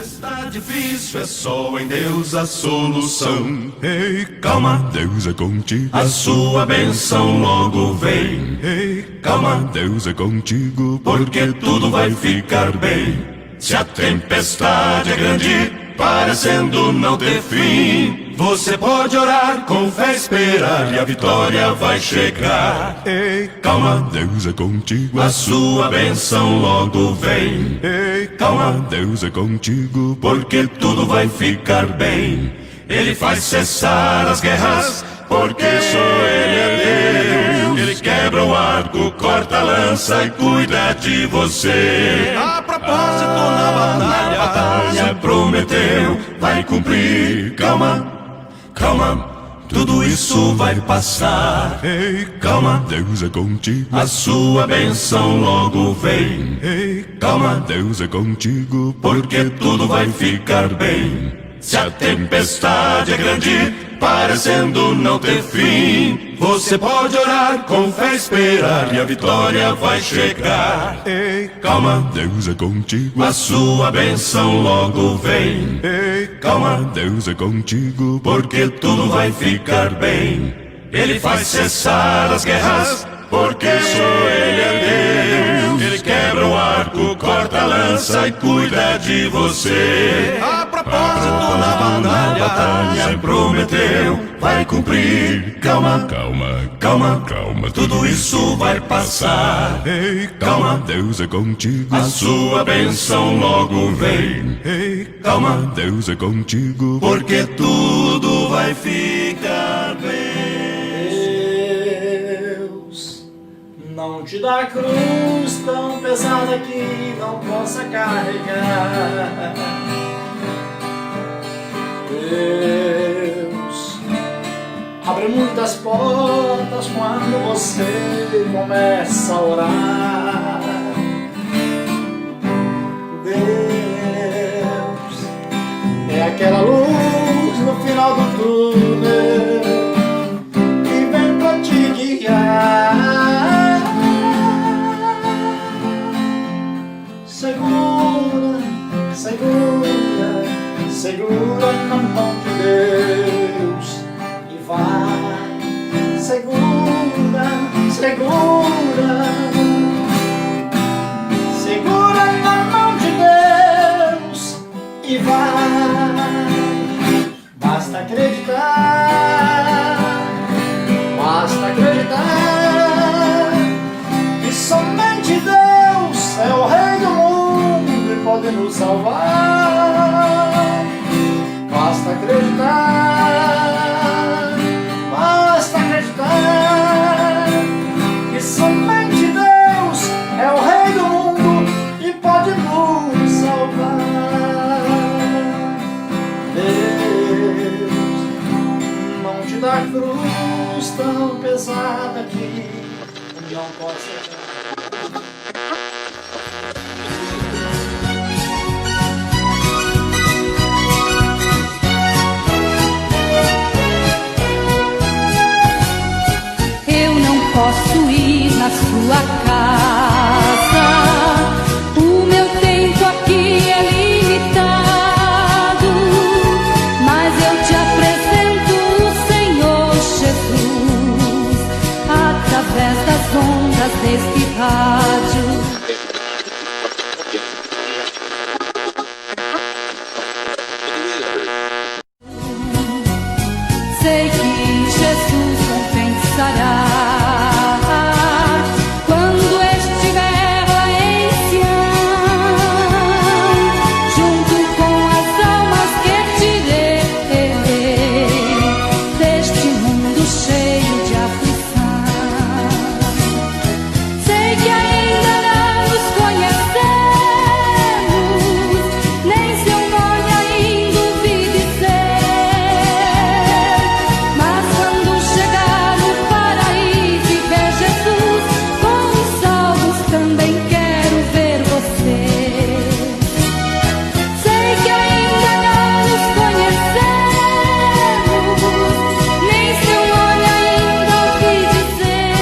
Está difícil, é só em Deus a solução. Ei, calma, Deus é contigo, a sua bênção logo vem. ei, Calma, Deus é contigo, porque tudo vai ficar bem. Se a tempestade é grande, parecendo não ter fim, você pode orar, com fé esperar e a vitória vai chegar. ei, Calma, Deus é contigo, a sua bênção logo vem. ei, Calma, Deus é contigo, porque tudo vai ficar bem. Ele faz cessar as guerras, porque só Ele é Deus. Ele quebra o arco, corta a lança e cuida de você. A propósito, na batalha Prometeu, vai cumprir. Calma, calma, tudo isso vai passar. ei, Calma, Deus é contigo, a sua bênção logo vem. ei, Calma, Deus é contigo, porque tudo vai ficar bem. Se a tempestade é grande, parecendo não ter fim, você pode orar, com fé esperar e a vitória vai chegar. ei, Calma, Deus é contigo, a sua bênção logo vem. ei, Calma, Deus é contigo, porque tudo vai ficar bem. Ele faz cessar as guerras, porque só Ele é Deus. Ele quebra o arco, corta a lança e cuida de você. A propósito, na batalha Prometeu, vai cumprir. Calma, calma, calma, calma, tudo isso vai passar. ei, Calma, Deus é contigo, a sua bênção logo vem. ei, Calma, Deus é contigo, porque tudo vai ficar bem. Deus não te dá cruz tão pesada que não possa carregar. Deus abre muitas portas quando você começa a orar. Deus é aquela luz no final do túnel que vem pra te guiar. Segura, segura, segura na mão de Deus e vai. Segura, segura, segura na mão de Deus e vai. Basta acreditar, basta acreditar que somente Deus é o Rei do mundo e pode nos salvar. Basta acreditar, basta acreditar que somente Deus é o Rei do mundo e pode nos salvar. Deus não te dá cruz tão pesada que não possa carregar. Eu não posso ir na sua casa. O meu tempo aqui é limitado, mas eu te apresento o Senhor Jesus através das ondas deste rádio. Sei que Jesus compensará quando estiver lá em Sião, junto com as almas que tirei deste mundo cheio de aflição. Sei que ainda não nos conhecemos, nem seu nome ainda ouvi dizer, mas quando chegar no paraíso e ver Jesus com os salvos, também quero ver você. Sei que ainda não nos conhecemos, nem seu nome ainda ouvi dizer,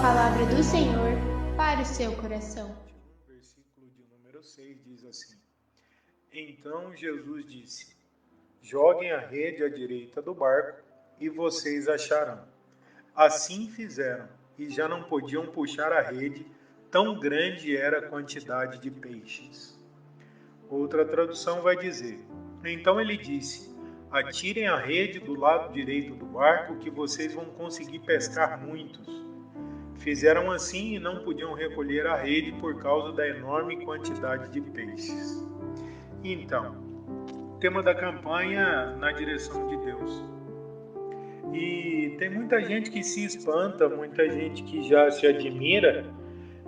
palavra do Senhor para o seu coração. Versículo de número 6 diz assim: Então Jesus disse: Joguem a rede à direita do barco e vocês acharão. Assim fizeram, e já não podiam puxar a rede, tão grande era a quantidade de peixes. Outra tradução vai dizer: Então ele disse: Atirem a rede do lado direito do barco que vocês vão conseguir pescar muitos. Fizeram assim e não podiam recolher a rede por causa da enorme quantidade de peixes. Então, tema da campanha na direção de Deus. E tem muita gente que se espanta, muita gente que já se admira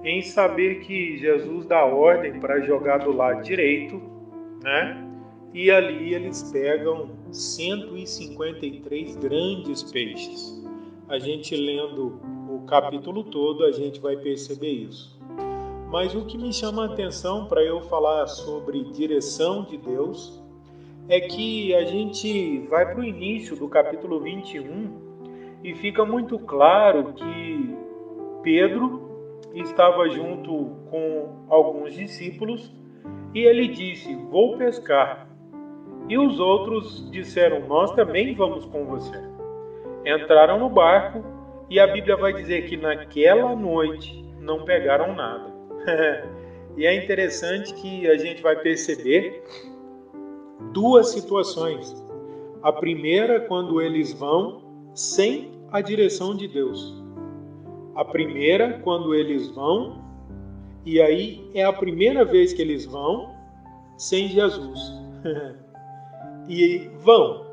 em saber que Jesus dá ordem para jogar do lado direito, né? E ali eles pegam 153 grandes peixes. A gente lendo o capítulo todo, a gente vai perceber isso. Mas o que me chama a atenção para eu falar sobre direção de Deus é que a gente vai para o início do capítulo 21 e fica muito claro que Pedro estava junto com alguns discípulos e ele disse: Vou pescar. E os outros disseram: Nós também vamos com você. Entraram no barco e a Bíblia vai dizer que naquela noite não pegaram nada. E é interessante que a gente vai perceber duas situações. A primeira, quando eles vão sem a direção de Deus. A primeira, quando eles vão, e aí é a primeira vez que eles vão sem Jesus. E vão,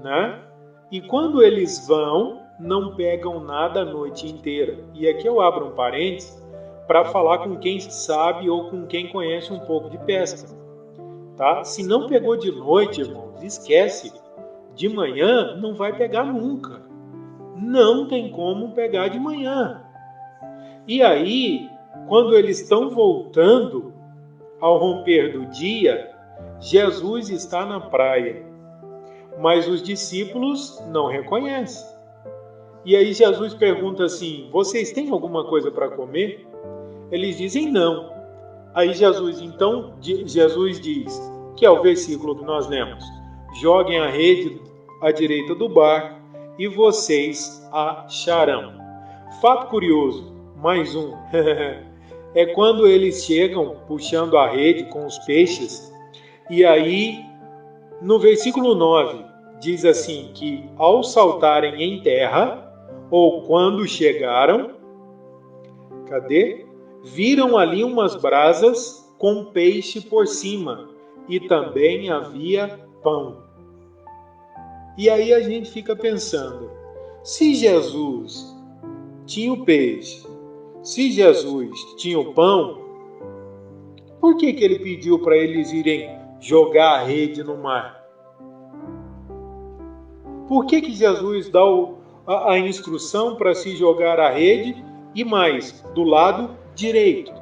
né? E quando eles vão, não pegam nada a noite inteira. E aqui eu abro um parênteses para falar com quem sabe ou com quem conhece um pouco de pesca. Tá? Se não pegou de noite, irmãos, esquece. De manhã não vai pegar nunca. Não tem como pegar de manhã. E aí, quando eles estão voltando ao romper do dia, Jesus está na praia, mas os discípulos não reconhecem. E aí Jesus pergunta assim: Vocês têm alguma coisa para comer? Eles dizem não. Aí Jesus diz, que é o versículo que nós lemos: Joguem a rede à direita do barco e vocês acharão. Fato curioso, mais um, é quando eles chegam puxando a rede com os peixes. E aí, no versículo 9, diz assim que ao saltarem em terra, ou quando chegaram, viram ali umas brasas com peixe por cima, e também havia pão. E aí a gente fica pensando, se Jesus tinha o peixe, se Jesus tinha o pão, por que ele pediu para eles irem jogar a rede no mar? Por que Jesus dá a instrução para se jogar a rede e mais, do lado direito?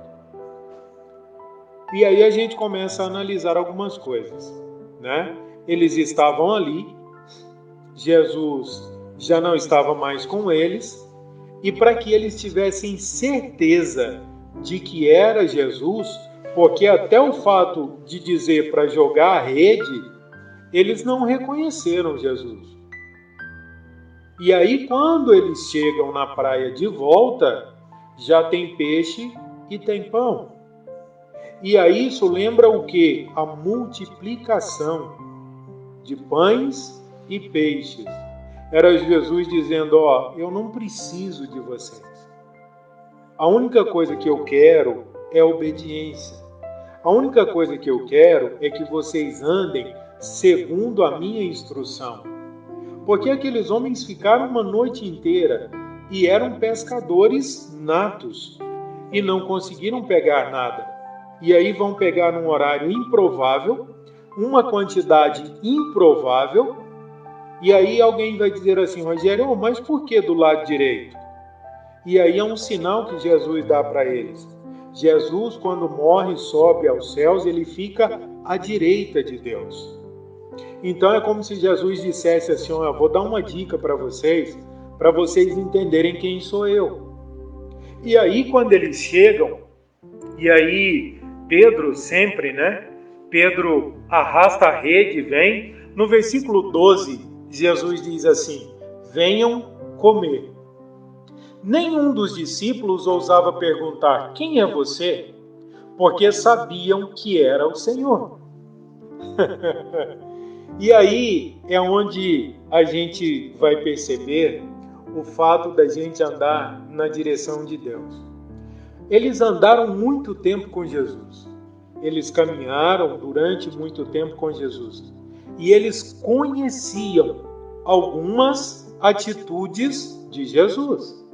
E aí a gente começa a analisar algumas coisas, né? Eles estavam ali, Jesus já não estava mais com eles, e para que eles tivessem certeza de que era Jesus, porque até o fato de dizer para jogar a rede, eles não reconheceram Jesus. E aí, quando eles chegam na praia de volta, já tem peixe e tem pão. E aí isso lembra o quê? A multiplicação de pães e peixes. Era Jesus dizendo: eu não preciso de vocês. A única coisa que eu quero é obediência. A única coisa que eu quero é que vocês andem segundo a minha instrução. Porque aqueles homens ficaram uma noite inteira e eram pescadores natos e não conseguiram pegar nada. E aí vão pegar num horário improvável, uma quantidade improvável, e aí alguém vai dizer assim: Rogério, mas por que do lado direito? E aí é um sinal que Jesus dá para eles. Jesus, quando morre e sobe aos céus, ele fica à direita de Deus. Então é como se Jesus dissesse assim: vou dar uma dica para vocês entenderem quem sou eu. E aí quando eles chegam, e aí Pedro sempre, né? Pedro arrasta a rede e vem. No versículo 12, Jesus diz assim: venham comer. Nenhum dos discípulos ousava perguntar: quem é você? Porque sabiam que era o Senhor. E aí é onde a gente vai perceber o fato da gente andar na direção de Deus. Eles andaram muito tempo com Jesus. Eles caminharam durante muito tempo com Jesus. E eles conheciam algumas atitudes de Jesus.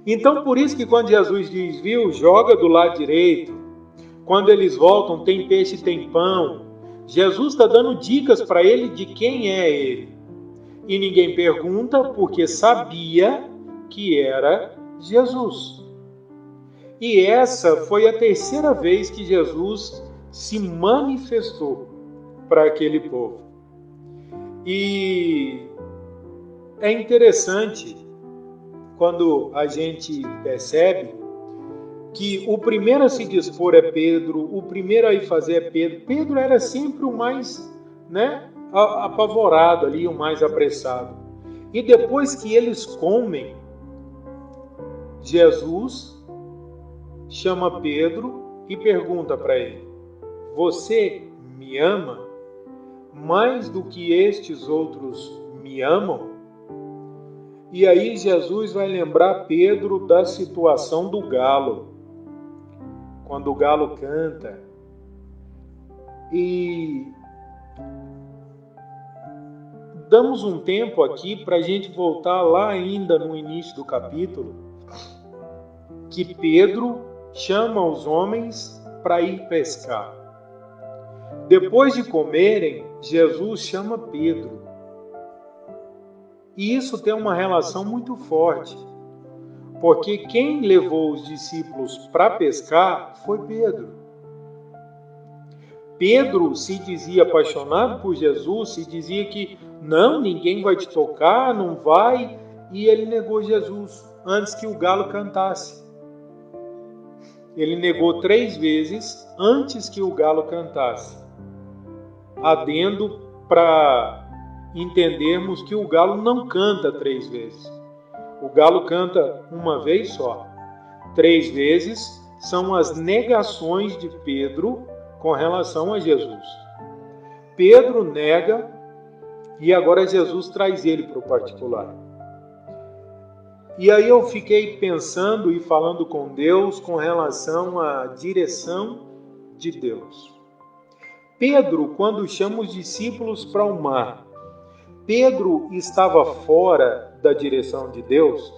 Então, por isso que quando Jesus diz, viu, joga do lado direito, quando eles voltam, tem peixe, tem pão, Jesus está dando dicas para ele de quem é ele. E ninguém pergunta porque sabia que era Jesus. E essa foi a terceira vez que Jesus se manifestou para aquele povo. E é interessante quando a gente percebe que o primeiro a se dispor é Pedro, o primeiro a ir fazer é Pedro. Pedro era sempre o mais, apavorado ali, o mais apressado. E depois que eles comem, Jesus chama Pedro e pergunta para ele: você me ama mais do que estes outros me amam? E aí Jesus vai lembrar Pedro da situação do galo. Quando o galo canta. E damos um tempo aqui para a gente voltar lá ainda no início do capítulo, que Pedro chama os homens para ir pescar. Depois de comerem, Jesus chama Pedro. E isso tem uma relação muito forte, porque quem levou os discípulos para pescar foi Pedro. Pedro se dizia apaixonado por Jesus, se dizia que não, ninguém vai te tocar, não vai, e ele negou Jesus antes que o galo cantasse. Ele negou 3 vezes antes que o galo cantasse. Adendo para entendermos que o galo não canta 3 vezes. O galo canta uma vez só. 3 vezes são as negações de Pedro com relação a Jesus. Pedro nega e agora Jesus traz ele para o particular. E aí eu fiquei pensando e falando com Deus com relação à direção de Deus. Pedro, quando chama os discípulos para o mar, Pedro estava fora da direção de Deus?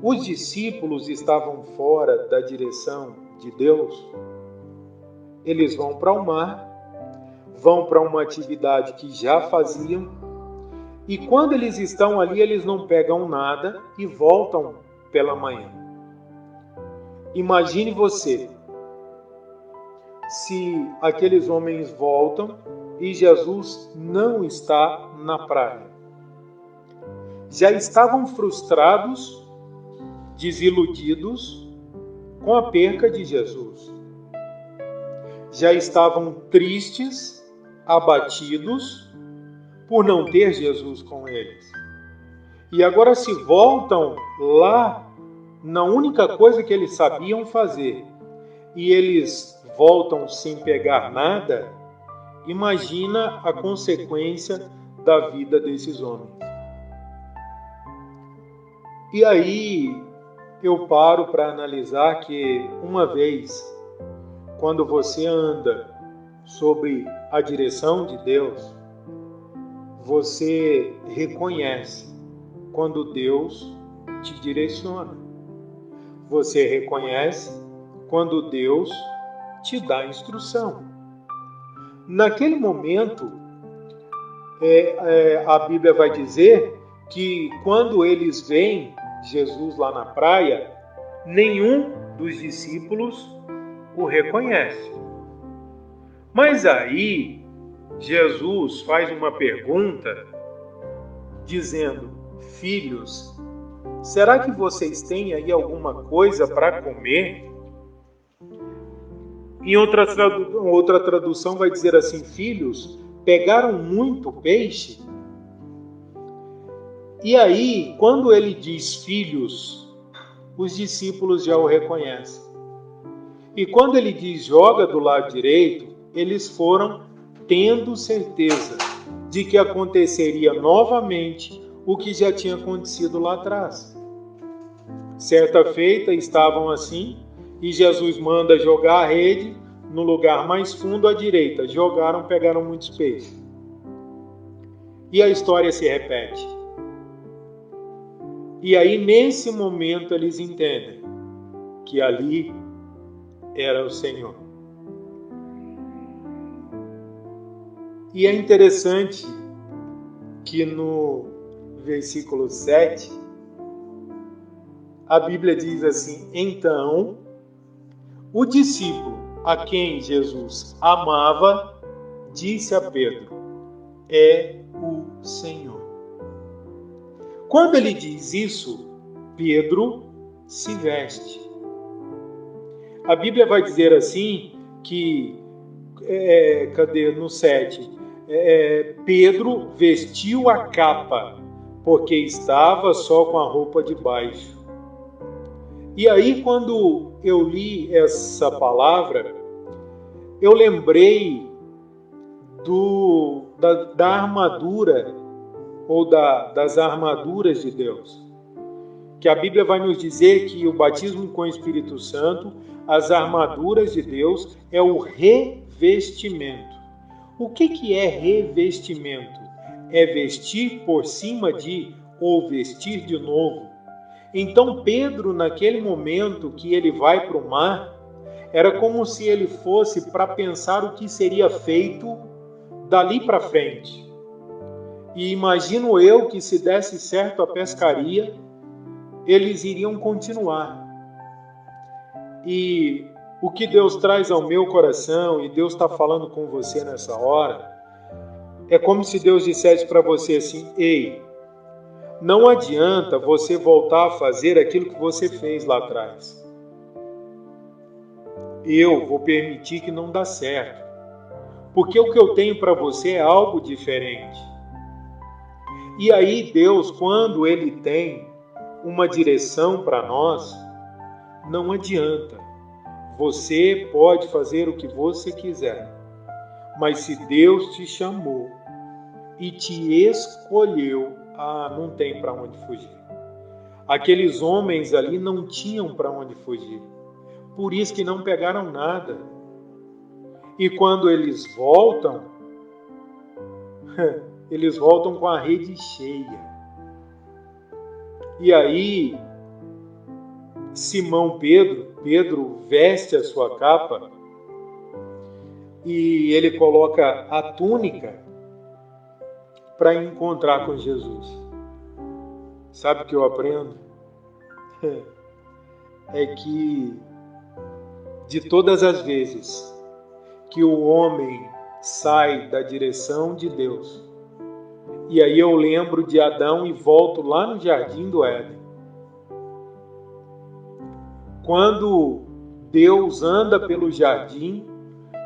Os discípulos estavam fora da direção de Deus? Eles vão para o mar, vão para uma atividade que já faziam, e quando eles estão ali, eles não pegam nada e voltam pela manhã. Imagine você, se aqueles homens voltam e Jesus não está na praia. Já estavam frustrados, desiludidos com a perca de Jesus. Já estavam tristes, abatidos por não ter Jesus com eles. E agora se voltam lá na única coisa que eles sabiam fazer e eles voltam sem pegar nada. Imagina a consequência da vida desses homens. E aí eu paro para analisar que uma vez, quando você anda sobre a direção de Deus, você reconhece quando Deus te direciona. Você reconhece quando Deus te dá instrução. Naquele momento, a Bíblia vai dizer que quando eles veem Jesus lá na praia, nenhum dos discípulos o reconhece. Mas aí, Jesus faz uma pergunta dizendo: filhos, será que vocês têm aí alguma coisa para comer? Em outra tradução vai dizer assim: filhos, pegaram muito peixe? E aí, quando ele diz filhos, os discípulos já o reconhecem. E quando ele diz joga do lado direito, eles foram tendo certeza de que aconteceria novamente o que já tinha acontecido lá atrás. Certa feita estavam assim, e Jesus manda jogar a rede no lugar mais fundo à direita. Jogaram, pegaram muitos peixes. E a história se repete. E aí, nesse momento, eles entendem que ali era o Senhor. E é interessante que no versículo 7, a Bíblia diz assim: então, o discípulo a quem Jesus amava disse a Pedro: é o Senhor. Quando ele diz isso, Pedro se veste. A Bíblia vai dizer assim que, no 7, Pedro vestiu a capa, porque estava só com a roupa de baixo. E aí, quando eu li essa palavra, eu lembrei da armadura, ou das armaduras de Deus. Que a Bíblia vai nos dizer que o batismo com o Espírito Santo, as armaduras de Deus, é o revestimento. O que é revestimento? É vestir por cima de, ou vestir de novo. Então Pedro, naquele momento que ele vai para o mar, era como se ele fosse para pensar o que seria feito dali para frente. E imagino eu que se desse certo a pescaria, eles iriam continuar. E o que Deus traz ao meu coração, e Deus está falando com você nessa hora, é como se Deus dissesse para você assim: ei, não adianta você voltar a fazer aquilo que você fez lá atrás. Eu vou permitir que não dá certo. Porque o que eu tenho para você é algo diferente. E aí Deus, quando Ele tem uma direção para nós, não adianta. Você pode fazer o que você quiser. Mas se Deus te chamou e te escolheu, não tem para onde fugir. Aqueles homens ali não tinham para onde fugir. Por isso que não pegaram nada. E quando eles voltam com a rede cheia. E aí, Pedro veste a sua capa e ele coloca a túnica para encontrar com Jesus. Sabe o que eu aprendo? É que de todas as vezes que o homem sai da direção de Deus, e aí eu lembro de Adão e volto lá no jardim do Éden. Quando Deus anda pelo jardim,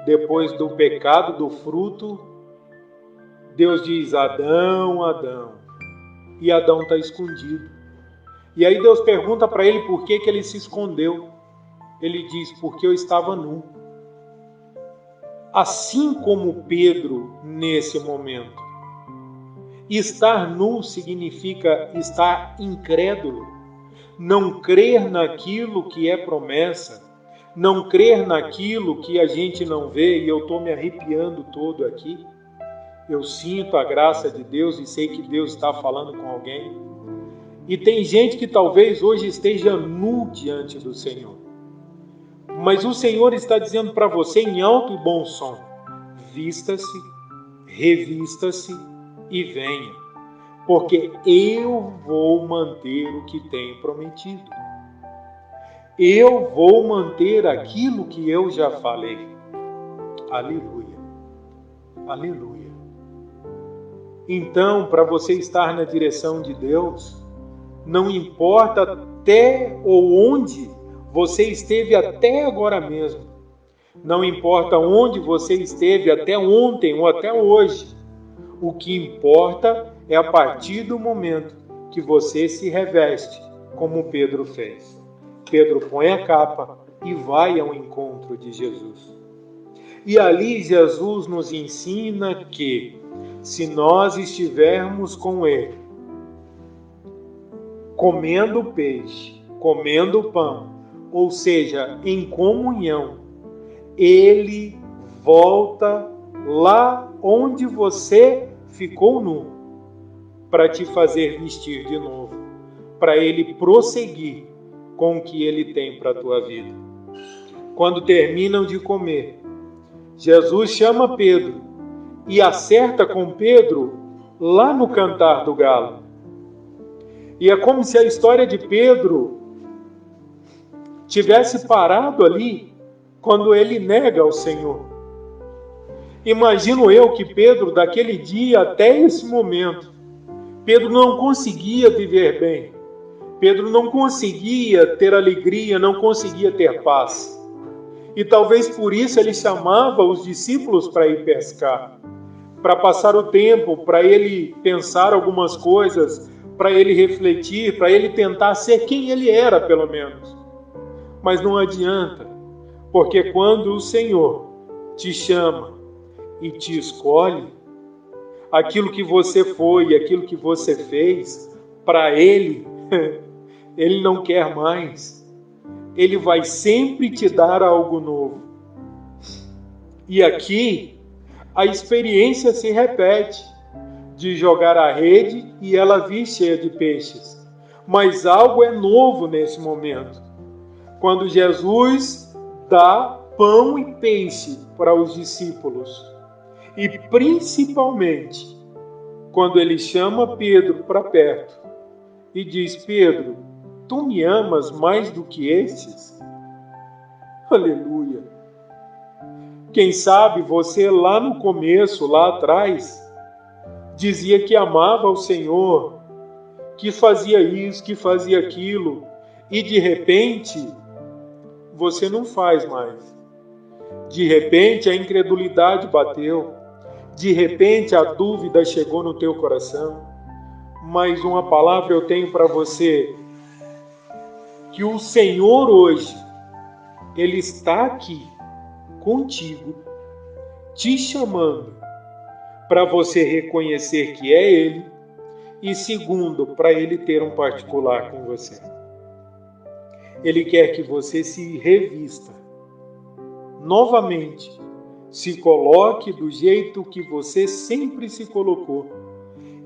depois do pecado do fruto, Deus diz: Adão, Adão. E Adão está escondido. E aí Deus pergunta para ele por que ele se escondeu. Ele diz: porque eu estava nu. Assim como Pedro nesse momento. Estar nu significa estar incrédulo, não crer naquilo que é promessa, não crer naquilo que a gente não vê, e eu estou me arrepiando todo aqui. Eu sinto a graça de Deus e sei que Deus está falando com alguém. E tem gente que talvez hoje esteja nu diante do Senhor. Mas o Senhor está dizendo para você em alto e bom som: vista-se, revista-se e venha, porque eu vou manter o que tenho prometido. Eu vou manter aquilo que eu já falei. Aleluia. Aleluia. Então, para você estar na direção de Deus, não importa até ou onde você esteve até agora mesmo, não importa onde você esteve até ontem ou até hoje, o que importa é a partir do momento que você se reveste, como Pedro fez. Pedro põe a capa e vai ao encontro de Jesus. E ali Jesus nos ensina que, se nós estivermos com Ele, comendo peixe, comendo pão, ou seja, em comunhão, Ele volta lá onde você ficou nu, para te fazer vestir de novo, para Ele prosseguir com o que Ele tem para a tua vida. Quando terminam de comer, Jesus chama Pedro e acerta com Pedro lá no cantar do galo. E é como se a história de Pedro tivesse parado ali quando ele nega ao Senhor. Imagino eu que Pedro, daquele dia até esse momento, Pedro não conseguia viver bem. Pedro não conseguia ter alegria, não conseguia ter paz. E talvez por isso ele chamava os discípulos para ir pescar, para passar o tempo, para ele pensar algumas coisas, para ele refletir, para ele tentar ser quem ele era, pelo menos. Mas não adianta, porque quando o Senhor te chama e te escolhe, aquilo que você foi, aquilo que você fez, para Ele, Ele não quer mais. Ele vai sempre te dar algo novo. E aqui, a experiência se repete, de jogar a rede e ela vir cheia de peixes. Mas algo é novo nesse momento. Quando Jesus dá pão e peixe para os discípulos. E principalmente, quando ele chama Pedro para perto e diz: Pedro, tu me amas mais do que estes? Aleluia! Quem sabe você lá no começo, lá atrás, dizia que amava o Senhor, que fazia isso, que fazia aquilo, e de repente você não faz mais. De repente a incredulidade bateu, de repente a dúvida chegou no teu coração. Mas uma palavra eu tenho para você, que o Senhor hoje, Ele está aqui contigo, te chamando para você reconhecer que é Ele e segundo, para Ele ter um particular com você. Ele quer que você se revista novamente, se coloque do jeito que você sempre se colocou,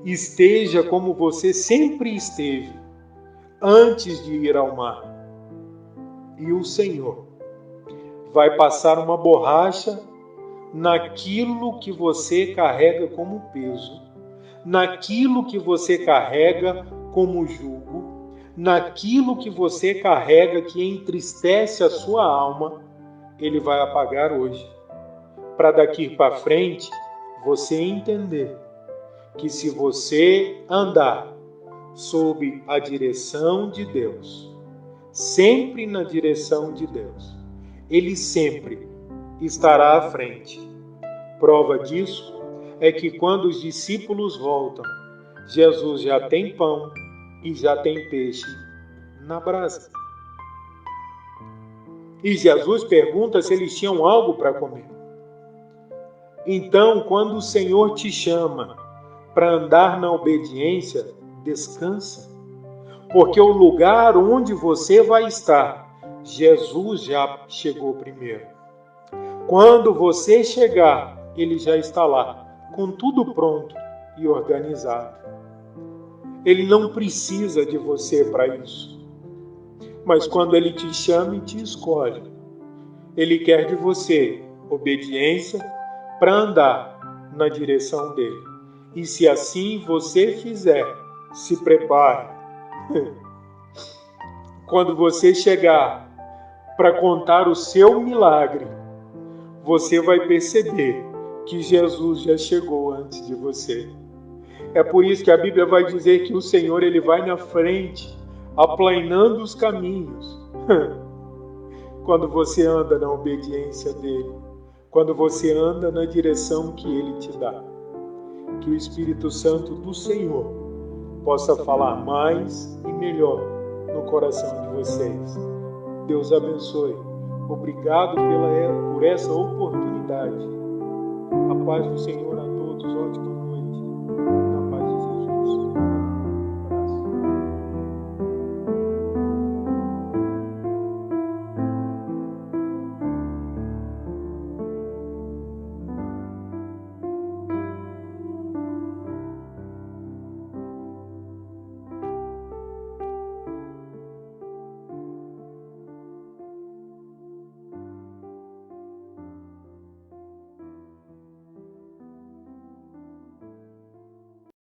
esteja como você sempre esteve antes de ir ao mar. E o Senhor vai passar uma borracha naquilo que você carrega como peso, naquilo que você carrega como jugo, naquilo que você carrega que entristece a sua alma. Ele vai apagar hoje, para daqui para frente você entender que se você andar sob a direção de Deus, sempre na direção de Deus, Ele sempre estará à frente. Prova disso é que quando os discípulos voltam, Jesus já tem pão e já tem peixe na brasa. E Jesus pergunta se eles tinham algo para comer. Então, quando o Senhor te chama para andar na obediência, descansa. Porque o lugar onde você vai estar, Jesus já chegou primeiro. Quando você chegar, Ele já está lá, com tudo pronto e organizado. Ele não precisa de você para isso. Mas quando Ele te chama e te escolhe, Ele quer de você obediência para andar na direção dEle. E se assim você fizer, se prepare. Quando você chegar para contar o seu milagre, você vai perceber que Jesus já chegou antes de você. É por isso que a Bíblia vai dizer que o Senhor ele vai na frente, aplanando os caminhos. Quando você anda na obediência dele, quando você anda na direção que ele te dá. Que o Espírito Santo do Senhor possa falar mais e melhor no coração de vocês. Deus abençoe. Obrigado por essa oportunidade. A paz do Senhor a todos. Ótimo